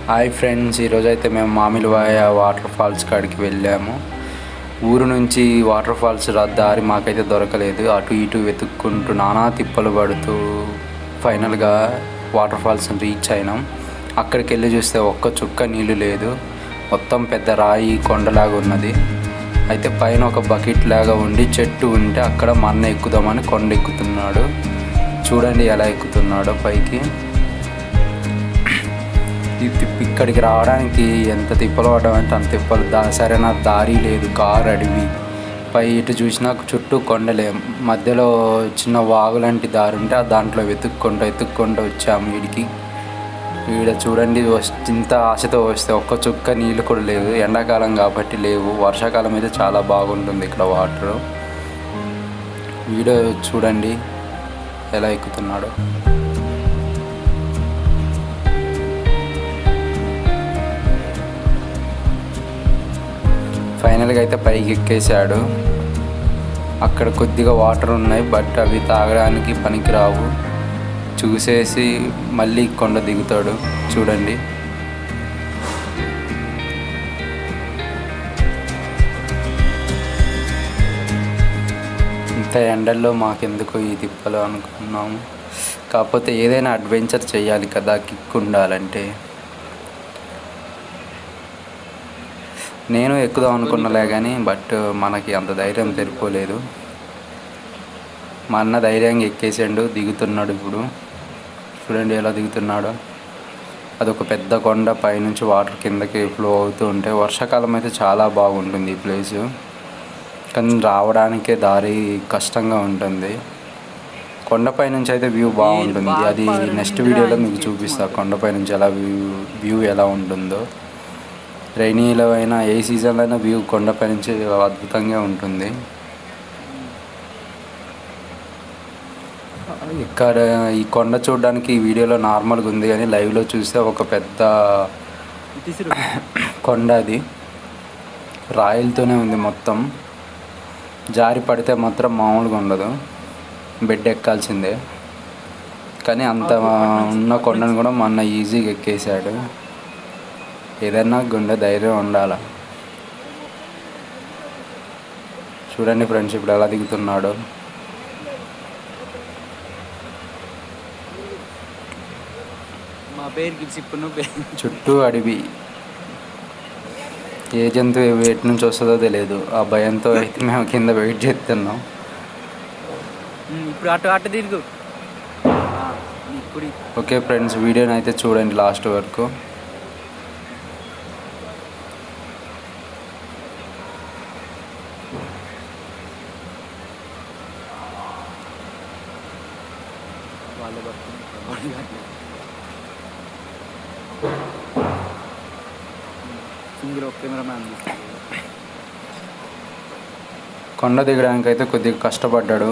Hi friends, ఈరోజైతే మేము మామిలివాయ water falls కాడికి వెళ్ళాము. ఊరు నుంచి వాటర్ ఫాల్స్ దారి మాకైతే దొరకలేదు. అటు ఇటు వెతుక్కుంటూ నానా తిప్పలు పడుతూ ఫైనల్గా వాటర్ ఫాల్స్ని రీచ్ అయినాం. అక్కడికి వెళ్ళి చూస్తే ఒక్క చుక్క నీళ్ళు లేదు. మొత్తం పెద్ద రాయి కొండలాగా ఉన్నది. అయితే పైన ఒక బకెట్ లాగా ఉండి చెట్టు ఉంటే అక్కడ మా అన్న ఎక్కుదామని కొండ ఎక్కుతున్నాడు. చూడండి ఎలా ఎక్కుతున్నాడో పైకి. ఇక్కడికి రావడానికి ఎంత తిప్పలు పడ్డాం అంటే అంత తిప్పలు. సరైన దారి లేదు, కారు అడవి. పై ఇటు చూసినా చుట్టూ కొండలే, మధ్యలో చిన్న వాగు లాంటి దారి ఉంటే దాంట్లో వెతుక్కుంటూ వచ్చాము వీడికి. ఈడ చూడండి, ఇంత ఆశతో వస్తే ఒక్క చుక్క నీళ్ళు కూడా లేవు. ఎండాకాలం కాబట్టి లేవు. వర్షాకాలం అయితే చాలా బాగుంటుంది ఇక్కడ వాటర్. వీడియో చూడండి ఎలా ఎక్కుతున్నాడో. ఫైనల్గా అయితే పైకి ఎక్కేసాడు. అక్కడ కొద్దిగా వాటర్ ఉన్నాయి, బట్ అవి తాగడానికి పనికిరావు. చూసేసి మళ్ళీ కొండ దిగుతాడు. చూడండి, ఇంత ఎండల్లో మాకెందుకు ఈ తిప్పలు అనుకున్నాము. కాకపోతే ఏదైనా అడ్వెంచర్ చేయాలి కదా, కిక్ ఉండాలంటే. నేను ఎక్కుదాం అనుకున్నలే కానీ బట్ మనకి అంత ధైర్యం సరిపోలేదు. మా అన్న ధైర్యంగా ఎక్కేసాడు, దిగుతున్నాడు. ఇప్పుడు చూడండి ఎలా దిగుతున్నాడో. అదొక పెద్ద కొండ, పైనుంచి వాటర్ కిందకి ఫ్లో అవుతూ ఉంటే. వర్షాకాలం అయితే చాలా బాగుంటుంది ఈ ప్లేసు, కానీ రావడానికే దారి కష్టంగా ఉంటుంది. కొండపై నుంచి అయితే వ్యూ బాగుంటుంది. అది నెక్స్ట్ వీడియోలో మీకు చూపిస్తాను, కొండపై నుంచి ఎలా వ్యూ ఎలా ఉంటుందో. రైనీలో అయినా ఏ సీజన్లో అయినా వ్యూ కొండపై నుంచి అద్భుతంగా ఉంటుంది. ఇక్కడ ఈ కొండ చూడడానికి ఈ వీడియోలో నార్మల్గా ఉంది, కానీ లైవ్లో చూస్తే ఒక పెద్ద కొండ. అది రాయిలతోనే ఉంది మొత్తం. జారి పడితే మాత్రం మామూలుగా ఉండదు, బెడ్ ఎక్కాల్సిందే. కానీ అంత ఉన్న కొండను కూడా మొన్న ఈజీగా ఎక్కేసాడు. ఏదైనా గుండె ధైర్యం ఉండాలి. చూడండి ఫ్రెండ్స్ ఇప్పుడు ఎలా దిగుతున్నాడు. చుట్టూ అడవి, ఏ జంతువు ఎటు నుంచి వస్తుందో తెలియదు. ఆ భయంతో అయితే మేము కింద వెయిట్ చేస్తున్నాం. ఓకే ఫ్రెండ్స్, వీడియోని అయితే చూడండి లాస్ట్ వరకు. కొండ దిగడానికి అయితే కొద్దిగా కష్టపడ్డాడు.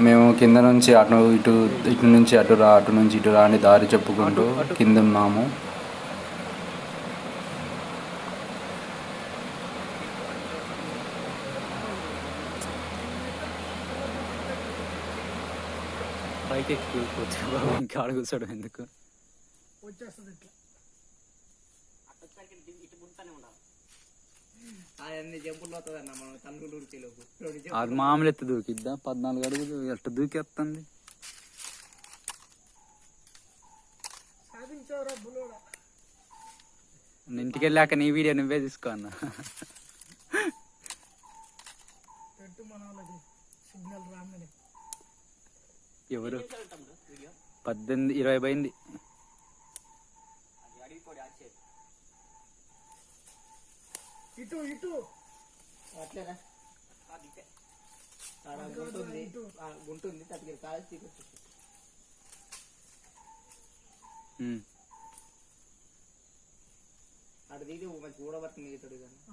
మేము కింద నుంచి ఇటు నుంచి అటు రా, అటు నుంచి ఇటు రా అని దారి చెప్పుకుంటూ కింద ఉన్నాము. పైకి ఇంకా అడుగుతాడు ఎందుకు. అది మామూలు ఎత్తు దూకిద్దా, 14 అడుగులు ఎట్ట దూకేస్తుంది. ఇంటికి వెళ్ళాక నీ వీడియో నువ్వే తీసుకో అన్న. ఎవరు 18, 20 పోయింది.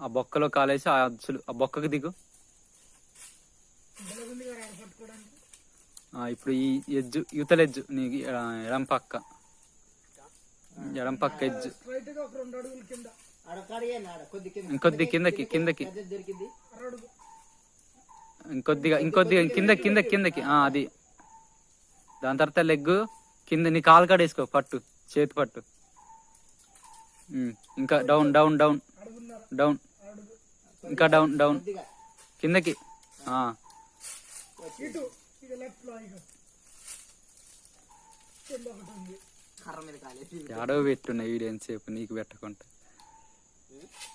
ఆ బొక్కలో కాలేసి ఆ బొక్కకు దిగు. ఇప్పుడు ఈ ఎడ్జు, యువతల ఎడ్జు, నీకు ఎడం పక్క ఎడ్జు ఇంకొద్ది కిందకి ఇంకొద్దిగా కిందకి అది. దాని తర్వాత లెగ్ కింద నీ కాలు కాడ వేసుకో, పట్టు, చేతి పట్టు. ఇంకా డౌన్ డౌన్ డౌన్ డౌన్, ఇంకా డౌన్ డౌన్ కిందకి. ఏడో పెట్టున్నా వీడియో ఎంతసేపు నీకు పెట్టకుండా,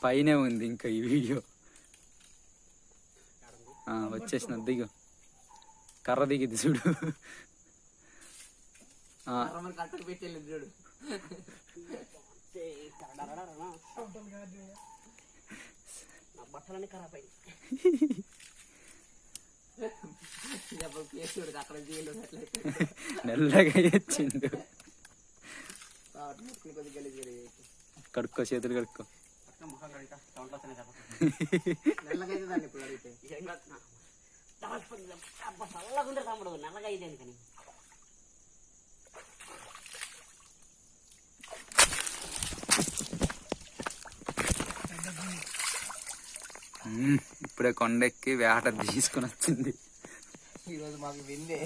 పైనే ఉంది ఇంకా ఈ వీడియో. వచ్చేసిన దిగు, కర్ర దిగిద్ది చూడు. నల్లగా వచ్చిండు. కడుక్కో, చేతులు కడుక్కో. ఇప్పుడే కొండెక్కి వేట తీసుకుని వచ్చింది. ఈరోజు మాకు విందే.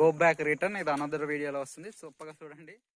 Go back return. ఇది అనదర్ వీడియోలో వస్తుంది, సూపర్గా చూడండి.